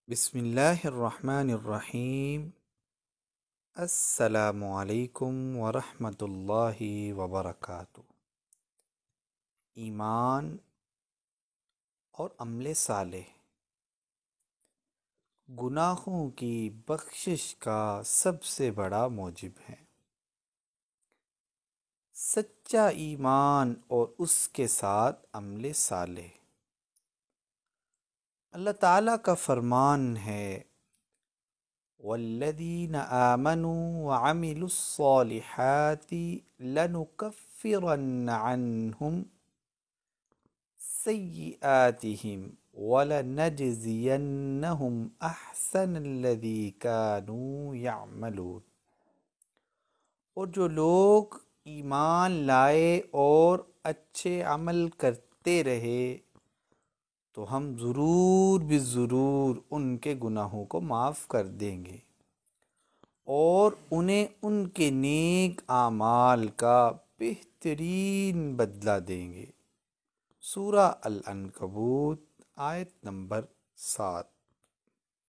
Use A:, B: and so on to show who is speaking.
A: بسم اللہ الرحمن الرحیم۔ السلام علیکم ورحمۃ اللہ وبرکاتہ۔ ایمان اور عمل صالح گناہوں کی بخشش کا سب سے بڑا موجب ہے۔ سچا ایمان اور اس کے ساتھ عمل صالح، اللہ تعالیٰ کا فرمان ہے والذین آمنوا وعملوا الصالحات لنکفرن عنہم سیئاتہم ولنجزینہم احسن الذی کانوا یعملون۔ اور جو لوگ ایمان لائے اور اچھے عمل کرتے رہے تو ہم ضرور ضرور ان کے گناہوں کو معاف کر دیں گے اور انہیں ان کے نیک اعمال کا بہترین بدلہ دیں گے۔ سورہ العنکبوت آیت نمبر 7۔